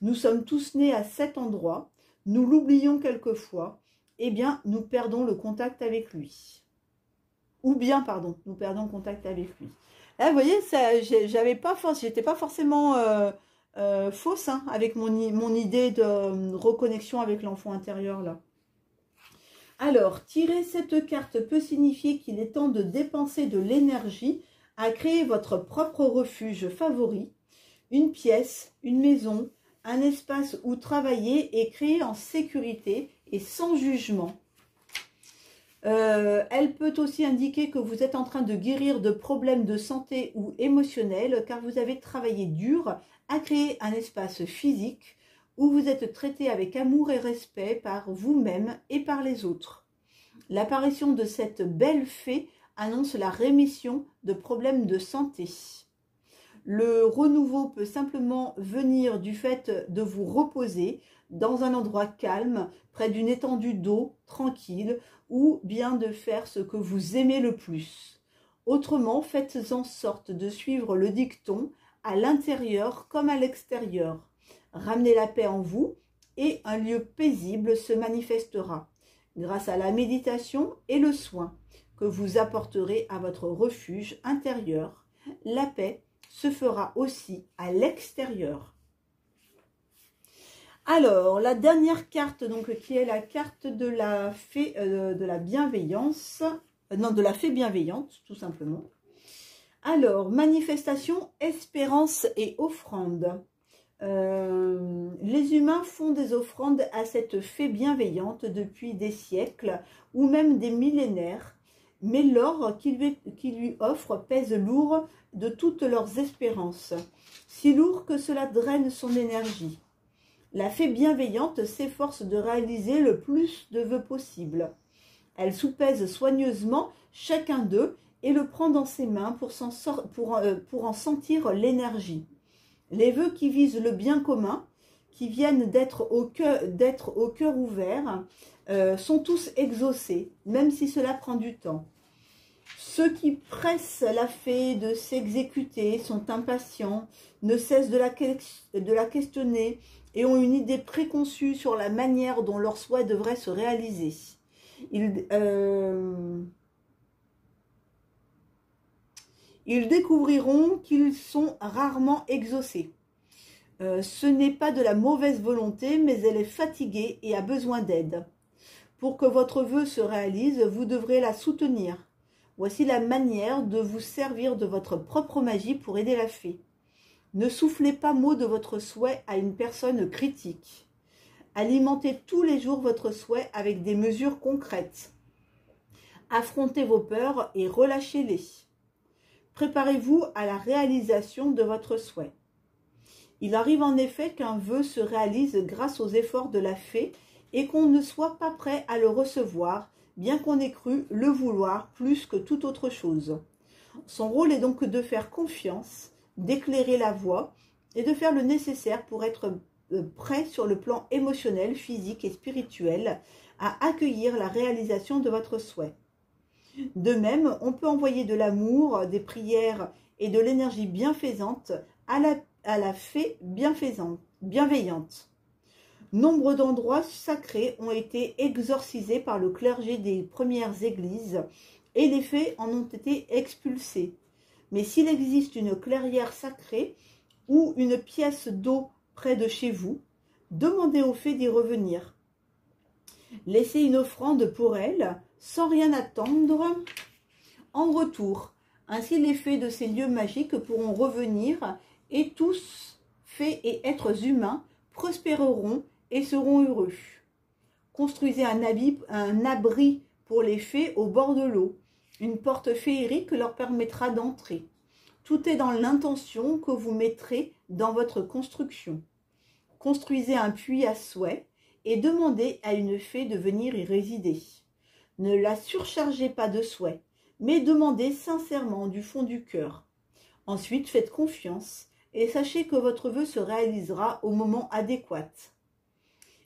Nous sommes tous nés à cet endroit, nous l'oublions quelquefois, eh bien nous perdons le contact avec lui. Ou bien, pardon, nous perdons contact avec lui. Là, vous voyez, j'étais pas forcément fausse hein, avec mon idée de reconnexion avec l'enfant intérieur là. Alors, tirer cette carte peut signifier qu'il est temps de dépenser de l'énergie à créer votre propre refuge favori, une pièce, une maison, un espace où travailler et créer en sécurité et sans jugement. Elle peut aussi indiquer que vous êtes en train de guérir de problèmes de santé ou émotionnels car vous avez travaillé dur à créer un espace physique où vous êtes traité avec amour et respect par vous-même et par les autres. L'apparition de cette belle fée annonce la rémission de problèmes de santé. Le renouveau peut simplement venir du fait de vous reposer dans un endroit calme, près d'une étendue d'eau tranquille, ou bien de faire ce que vous aimez le plus. Autrement, faites en sorte de suivre le dicton à l'intérieur comme à l'extérieur. Ramenez la paix en vous et un lieu paisible se manifestera grâce à la méditation et le soin que vous apporterez à votre refuge intérieur. La paix se fera aussi à l'extérieur. Alors, la dernière carte, donc, qui est la carte de la fée de la bienveillance, non, de la fée bienveillante, tout simplement. Alors, manifestation, espérance et offrande. Les humains font des offrandes à cette fée bienveillante depuis des siècles ou même des millénaires, mais l'or qui lui offre pèse lourd de toutes leurs espérances, si lourd que cela draine son énergie. La fée bienveillante s'efforce de réaliser le plus de vœux possible. Elle soupèse soigneusement chacun d'eux et le prend dans ses mains pour en sentir l'énergie. Les vœux qui visent le bien commun, qui viennent d'être au cœur ouvert, sont tous exaucés, même si cela prend du temps. Ceux qui pressent la fée de s'exécuter sont impatients, ne cessent de la questionner et ont une idée préconçue sur la manière dont leur souhait devrait se réaliser. Ils découvriront qu'ils sont rarement exaucés. Ce n'est pas de la mauvaise volonté, mais elle est fatiguée et a besoin d'aide. Pour que votre vœu se réalise, vous devrez la soutenir. Voici la manière de vous servir de votre propre magie pour aider la fée. Ne soufflez pas mot de votre souhait à une personne critique. Alimentez tous les jours votre souhait avec des mesures concrètes. Affrontez vos peurs et relâchez-les. Préparez-vous à la réalisation de votre souhait. Il arrive en effet qu'un vœu se réalise grâce aux efforts de la fée et qu'on ne soit pas prêt à le recevoir, bien qu'on ait cru le vouloir plus que toute autre chose. Son rôle est donc de faire confiance, d'éclairer la voie et de faire le nécessaire pour être prêt sur le plan émotionnel, physique et spirituel à accueillir la réalisation de votre souhait. De même, on peut envoyer de l'amour, des prières et de l'énergie bienfaisante à la fée bienveillante. Nombre d'endroits sacrés ont été exorcisés par le clergé des premières églises et les fées en ont été expulsés. Mais s'il existe une clairière sacrée ou une pièce d'eau près de chez vous, demandez aux fées d'y revenir. Laissez une offrande pour elles, sans rien attendre en retour. Ainsi, les fées de ces lieux magiques pourront revenir et tous, fées et êtres humains, prospéreront et seront heureux. Construisez un abri pour les fées au bord de l'eau. Une porte féerique leur permettra d'entrer. Tout est dans l'intention que vous mettrez dans votre construction. Construisez un puits à souhait et demandez à une fée de venir y résider. Ne la surchargez pas de souhaits, mais demandez sincèrement du fond du cœur. Ensuite, faites confiance et sachez que votre vœu se réalisera au moment adéquat.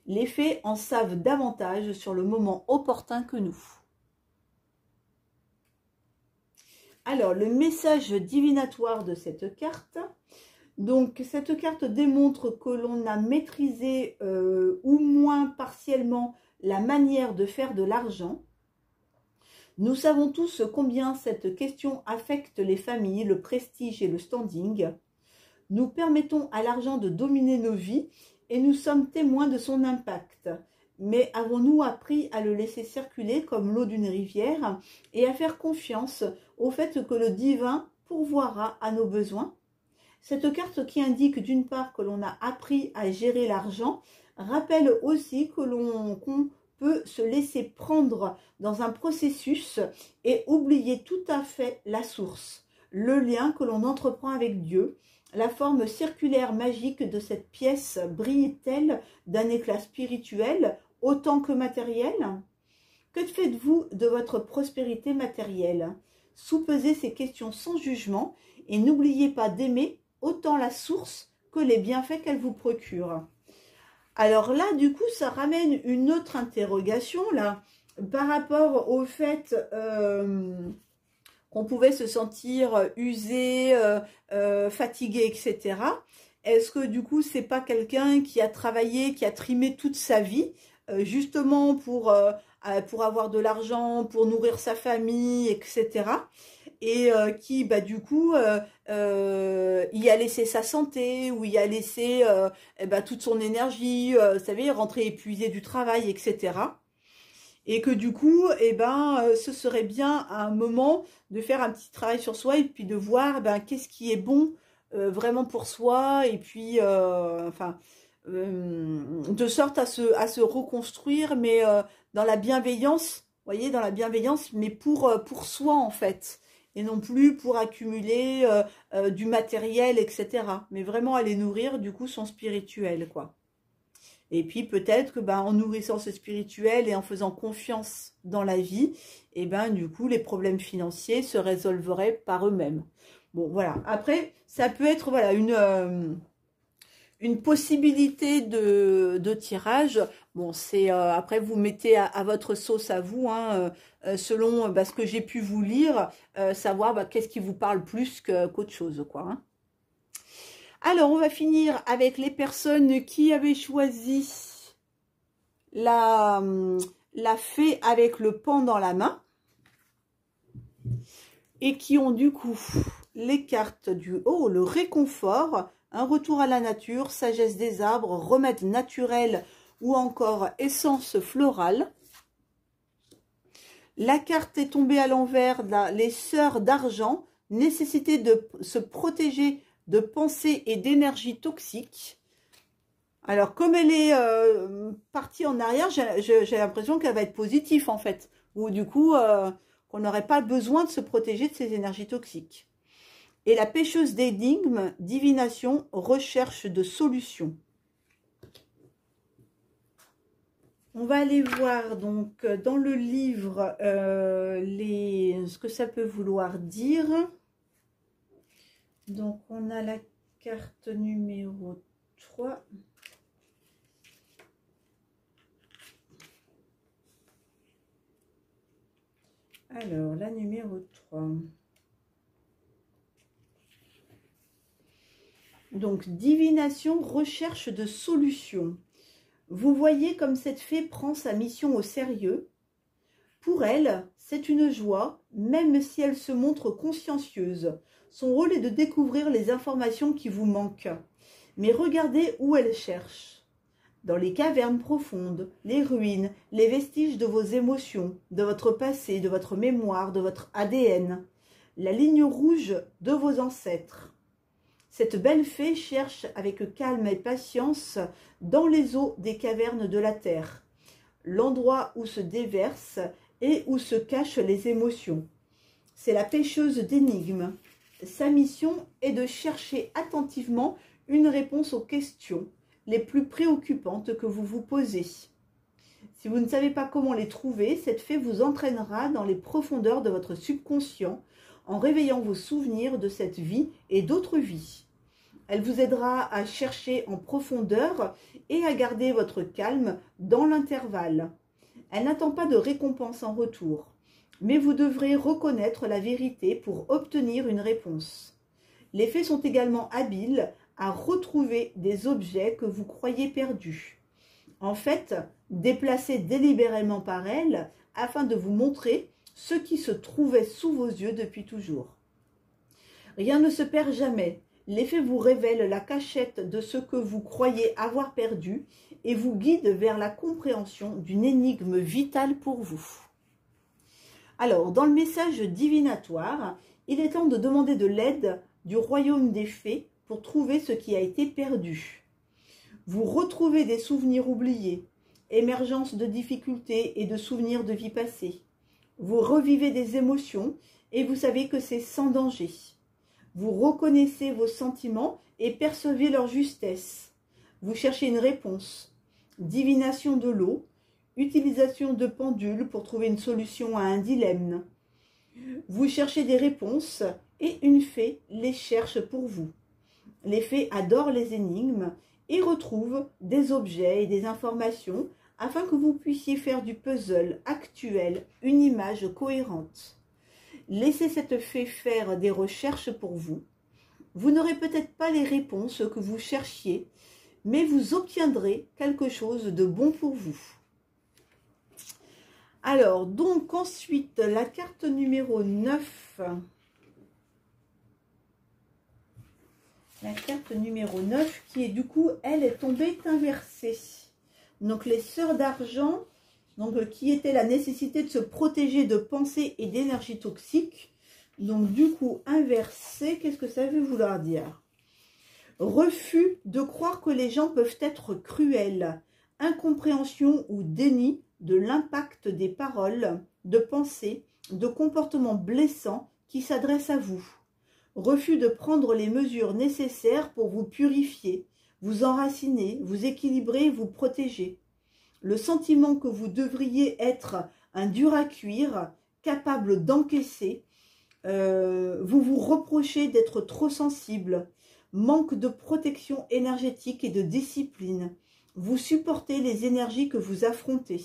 Les fées en savent davantage sur le moment opportun que nous. Alors, le message divinatoire de cette carte. Donc, cette carte démontre que l'on a maîtrisé ou moins partiellement la manière de faire de l'argent. Nous savons tous combien cette question affecte les familles, le prestige et le standing. Nous permettons à l'argent de dominer nos vies et nous sommes témoins de son impact. Mais avons-nous appris à le laisser circuler comme l'eau d'une rivière et à faire confiance au fait que le divin pourvoira à nos besoins? Cette carte qui indique d'une part que l'on a appris à gérer l'argent rappelle aussi qu'on peut se laisser prendre dans un processus et oublier tout à fait la source, le lien que l'on entreprend avec Dieu. La forme circulaire magique de cette pièce brille-t-elle d'un éclat spirituel autant que matériel? Que faites-vous de votre prospérité matérielle? Soupesez ces questions sans jugement et n'oubliez pas d'aimer autant la source que les bienfaits qu'elle vous procure. Alors là, du coup, ça ramène une autre interrogation là, par rapport au fait qu'on pouvait se sentir usé, fatigué, etc. Est-ce que du coup, c'est pas quelqu'un qui a travaillé, qui a trimé toute sa vie, justement pour avoir de l'argent, pour nourrir sa famille, etc. Et qui, bah, du coup, y a laissé sa santé, ou y a laissé toute son énergie, vous savez, rentrer épuisé du travail, etc. Et que du coup, ce serait bien à un moment de faire un petit travail sur soi et puis de voir qu'est-ce qui est bon vraiment pour soi, et puis de sorte à se reconstruire, mais dans la bienveillance, vous voyez, dans la bienveillance, mais pour soi en fait, et non plus pour accumuler du matériel, etc. Mais vraiment aller nourrir du coup son spirituel, quoi. Et puis peut-être que en nourrissant ce spirituel et en faisant confiance dans la vie, et du coup les problèmes financiers se résolveraient par eux-mêmes. Bon voilà, après ça peut être voilà une possibilité de tirage. Bon, c'est après vous mettez à votre sauce à vous, hein, selon ce que j'ai pu vous lire, savoir qu'est-ce qui vous parle plus qu'autre chose, quoi. Hein. Alors, on va finir avec les personnes qui avaient choisi la fée avec le pan dans la main et qui ont du coup les cartes du haut, le réconfort, un retour à la nature, sagesse des arbres, remède naturel ou encore essence florale. La carte est tombée à l'envers, les sœurs d'argent, nécessité de se protéger de pensées et d'énergie toxiques. Alors, comme elle est partie en arrière, j'ai l'impression qu'elle va être positive en fait. Ou du coup, qu'on n'aurait pas besoin de se protéger de ces énergies toxiques. Et la pêcheuse d'énigmes, divination, recherche de solutions. On va aller voir donc dans le livre ce que ça peut vouloir dire. Donc on a la carte numéro 3. Alors la numéro 3. Donc divination, recherche de solutions. Vous voyez comme cette fée prend sa mission au sérieux. Pour elle, c'est une joie, même si elle se montre consciencieuse. Son rôle est de découvrir les informations qui vous manquent. Mais regardez où elle cherche. Dans les cavernes profondes, les ruines, les vestiges de vos émotions, de votre passé, de votre mémoire, de votre ADN. La ligne rouge de vos ancêtres. Cette belle fée cherche avec calme et patience dans les eaux des cavernes de la terre, l'endroit où se déversent et où se cachent les émotions. C'est la pêcheuse d'énigmes. Sa mission est de chercher attentivement une réponse aux questions les plus préoccupantes que vous vous posez. Si vous ne savez pas comment les trouver, cette fée vous entraînera dans les profondeurs de votre subconscient en réveillant vos souvenirs de cette vie et d'autres vies. Elle vous aidera à chercher en profondeur et à garder votre calme dans l'intervalle. Elle n'attend pas de récompense en retour, mais vous devrez reconnaître la vérité pour obtenir une réponse. Les fées sont également habiles à retrouver des objets que vous croyez perdus. En fait, déplacés délibérément par elles afin de vous montrer ce qui se trouvait sous vos yeux depuis toujours. Rien ne se perd jamais. Les fées vous révèlent la cachette de ce que vous croyez avoir perdu et vous guident vers la compréhension d'une énigme vitale pour vous. Alors, dans le message divinatoire, il est temps de demander de l'aide du royaume des fées pour trouver ce qui a été perdu. Vous retrouvez des souvenirs oubliés, émergence de difficultés et de souvenirs de vie passée. Vous revivez des émotions et vous savez que c'est sans danger. Vous reconnaissez vos sentiments et percevez leur justesse. Vous cherchez une réponse. Divination de l'eau, utilisation de pendules pour trouver une solution à un dilemme. Vous cherchez des réponses et une fée les cherche pour vous. Les fées adorent les énigmes et retrouvent des objets et des informations afin que vous puissiez faire du puzzle actuel une image cohérente. Laissez cette fée faire des recherches pour vous. Vous n'aurez peut-être pas les réponses que vous cherchiez, mais vous obtiendrez quelque chose de bon pour vous. Alors, donc ensuite, la carte numéro 9. La carte numéro 9 qui est du coup, elle est tombée inversée. Donc les sœurs d'argent, donc qui était la nécessité de se protéger de pensées et d'énergie toxique. Donc du coup, inversé, qu'est-ce que ça veut vouloir dire? Refus de croire que les gens peuvent être cruels. Incompréhension ou déni de l'impact des paroles, de pensées, de comportements blessants qui s'adressent à vous. Refus de prendre les mesures nécessaires pour vous purifier. vous enracinez, vous équilibrez, vous protégez. Le sentiment que vous devriez être un dur à cuire, capable d'encaisser, vous vous reprochez d'être trop sensible, manque de protection énergétique et de discipline. Vous supportez les énergies que vous affrontez.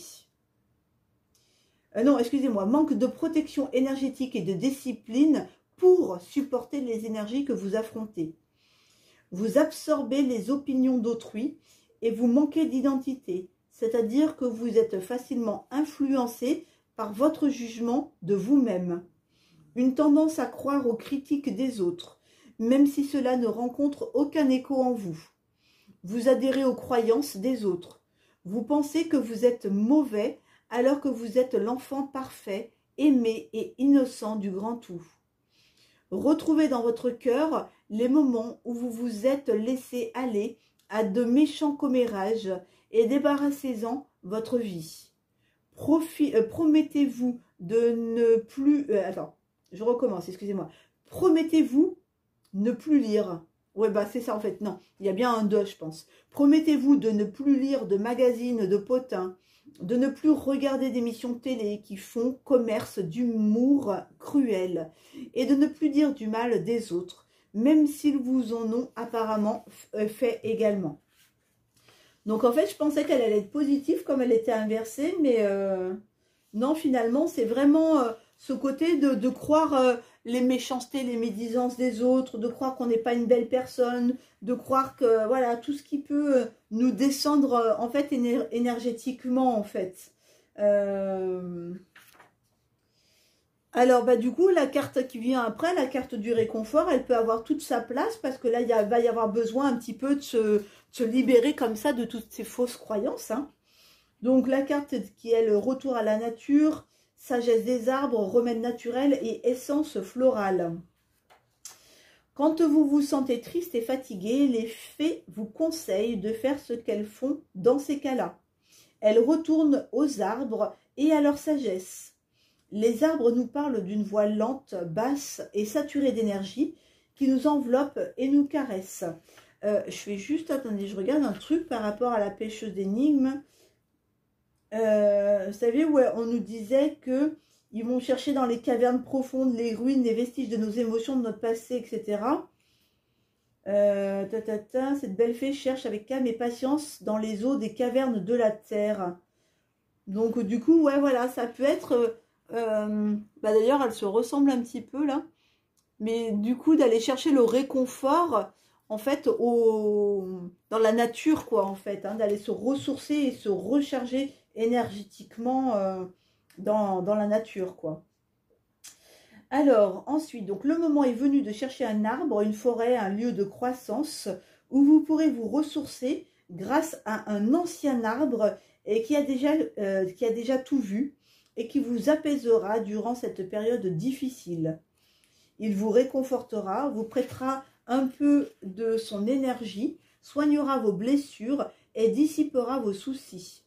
Non, excusez-moi, manque de protection énergétique et de discipline pour supporter les énergies que vous affrontez. Vous absorbez les opinions d'autrui et vous manquez d'identité, c'est-à-dire que vous êtes facilement influencé par votre jugement de vous-même. Une tendance à croire aux critiques des autres, même si cela ne rencontre aucun écho en vous. Vous adhérez aux croyances des autres. Vous pensez que vous êtes mauvais alors que vous êtes l'enfant parfait, aimé et innocent du grand tout. Retrouvez dans votre cœur les moments où vous vous êtes laissé aller à de méchants commérages et débarrassez-en votre vie. Promettez-vous de ne plus... je recommence, excusez-moi. Promettez-vous ne plus lire. Ouais, bah c'est ça en fait, non. Il y a bien un « de », je pense. Promettez-vous de ne plus lire de magazines de potins, de ne plus regarder d'émissions télé qui font commerce d'humour cruel et de ne plus dire du mal des autres, même s'ils vous en ont apparemment fait également. Donc en fait, je pensais qu'elle allait être positive comme elle était inversée, mais non, finalement, c'est vraiment ce côté de croire les méchancetés, les médisances des autres, de croire qu'on n'est pas une belle personne, de croire que, voilà, tout ce qui peut nous descendre, en fait, énergétiquement, en fait. Alors, bah, du coup, la carte qui vient après, la carte du réconfort, elle peut avoir toute sa place, parce que là, va y avoir besoin un petit peu de se libérer comme ça de toutes ces fausses croyances, hein. Donc, la carte qui est le retour à la nature, sagesse des arbres, remède naturel et essence florale. Quand vous vous sentez triste et fatigué, les fées vous conseillent de faire ce qu'elles font dans ces cas-là. Elles retournent aux arbres et à leur sagesse. Les arbres nous parlent d'une voix lente, basse et saturée d'énergie qui nous enveloppe et nous caresse. Je fais juste, attendez, je regarde un truc par rapport à la pêcheuse d'énigmes. Vous savez, où on nous disait que ils vont chercher dans les cavernes profondes les ruines, les vestiges de nos émotions, de notre passé, etc. Cette belle fée cherche avec calme et patience dans les eaux des cavernes de la terre. Donc du coup, ouais, voilà, ça peut être... bah, d'ailleurs, elle se ressemble un petit peu là. Mais du coup, d'aller chercher le réconfort, en fait, dans la nature, quoi, en fait. Hein, d'aller se ressourcer et se recharger énergétiquement dans la nature, quoi. Alors, ensuite, donc le moment est venu de chercher un arbre, une forêt, un lieu de croissance où vous pourrez vous ressourcer grâce à un ancien arbre et qui a déjà tout vu et qui vous apaisera durant cette période difficile. Il vous réconfortera, vous prêtera un peu de son énergie, soignera vos blessures et dissipera vos soucis.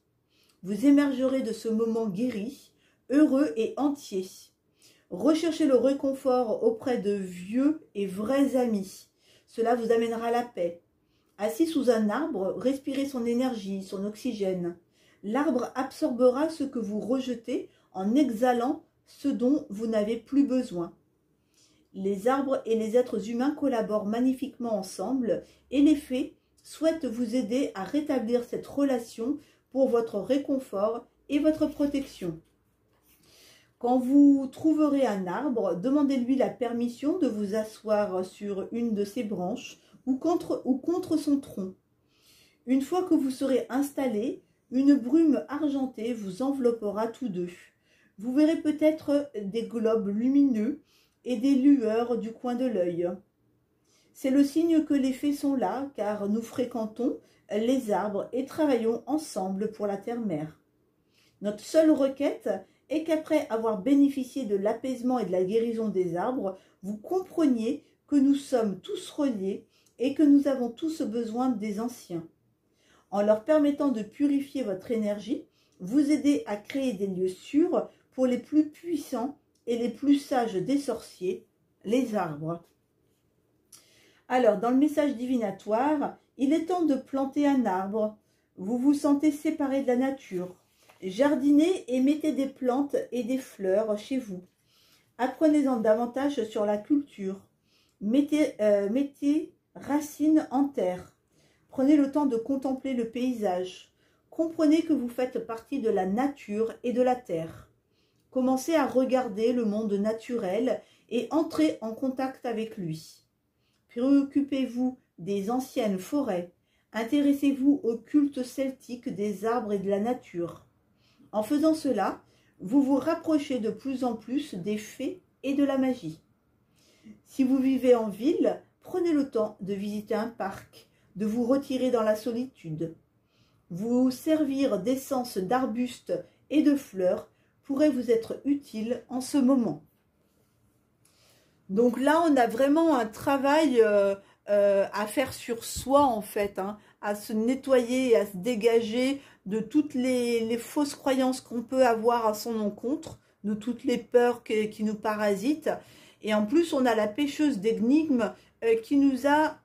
Vous émergerez de ce moment guéri, heureux et entier. Recherchez le réconfort auprès de vieux et vrais amis. Cela vous amènera la paix. Assis sous un arbre, respirez son énergie, son oxygène. L'arbre absorbera ce que vous rejetez en exhalant ce dont vous n'avez plus besoin. Les arbres et les êtres humains collaborent magnifiquement ensemble et les fées souhaitent vous aider à rétablir cette relation pour votre réconfort et votre protection. Quand vous trouverez un arbre, demandez-lui la permission de vous asseoir sur une de ses branches ou contre son tronc. Une fois que vous serez installé, une brume argentée vous enveloppera tous deux. Vous verrez peut-être des globes lumineux et des lueurs du coin de l'œil. C'est le signe que les fées sont là, car nous fréquentons les arbres et travaillons ensemble pour la terre-mère. Notre seule requête est qu'après avoir bénéficié de l'apaisement et de la guérison des arbres, vous compreniez que nous sommes tous reliés et que nous avons tous besoin des anciens. En leur permettant de purifier votre énergie, vous aidez à créer des lieux sûrs pour les plus puissants et les plus sages des sorciers, les arbres. Alors, dans le message divinatoire, Il est temps de planter un arbre. Vous vous sentez séparé de la nature. Jardinez et mettez des plantes et des fleurs chez vous. Apprenez-en davantage sur la culture. Mettez racines en terre. Prenez le temps de contempler le paysage. Comprenez que vous faites partie de la nature et de la terre. Commencez à regarder le monde naturel et entrez en contact avec lui. Préoccupez-vous des anciennes forêts. Intéressez-vous au culte celtique des arbres et de la nature. En faisant cela, vous vous rapprochez de plus en plus des fées et de la magie. Si vous vivez en ville, prenez le temps de visiter un parc, de vous retirer dans la solitude. Vous servir d'essence d'arbustes et de fleurs pourrait vous être utile en ce moment. Donc là, on a vraiment un travail à faire sur soi, en fait, hein, à se nettoyer, à se dégager de toutes les fausses croyances qu'on peut avoir à son encontre, de toutes les peurs qui nous parasitent. Et en plus, on a la pêcheuse d'énigmes qui nous a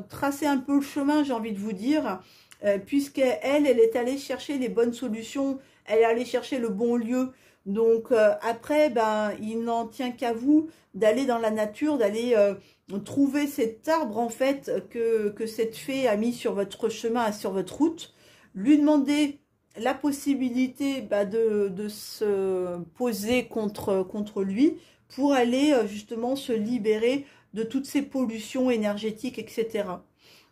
tracé un peu le chemin, j'ai envie de vous dire, puisqu'elle est allée chercher les bonnes solutions, elle est allée chercher le bon lieu. Donc après, ben, il n'en tient qu'à vous d'aller dans la nature, d'aller trouver cet arbre en fait que cette fée a mis sur votre chemin, sur votre route, lui demander la possibilité de se poser contre lui pour aller justement se libérer de toutes ces pollutions énergétiques, etc.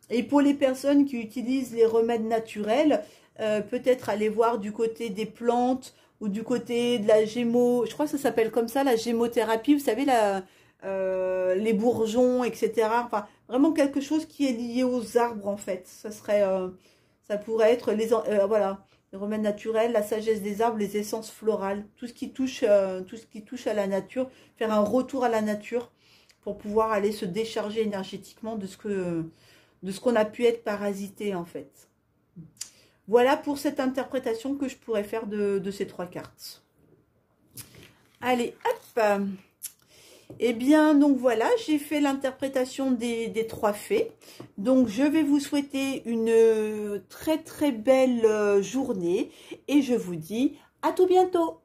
Et pour les personnes qui utilisent les remèdes naturels, peut-être aller voir du côté des plantes ou du côté de la gémo, je crois que ça s'appelle comme ça, la gémothérapie, vous savez, les bourgeons, etc. Enfin, vraiment quelque chose qui est lié aux arbres, en fait. Ça pourrait être voilà, les remèdes naturels, la sagesse des arbres, les essences florales, tout ce qui touche à la nature, faire un retour à la nature pour pouvoir aller se décharger énergétiquement de ce qu'on a pu être parasité, en fait. Voilà pour cette interprétation que je pourrais faire de ces 3 cartes. Allez, hop. Eh bien, donc voilà, j'ai fait l'interprétation des 3 fées. Donc, je vais vous souhaiter une très très belle journée et je vous dis à tout bientôt.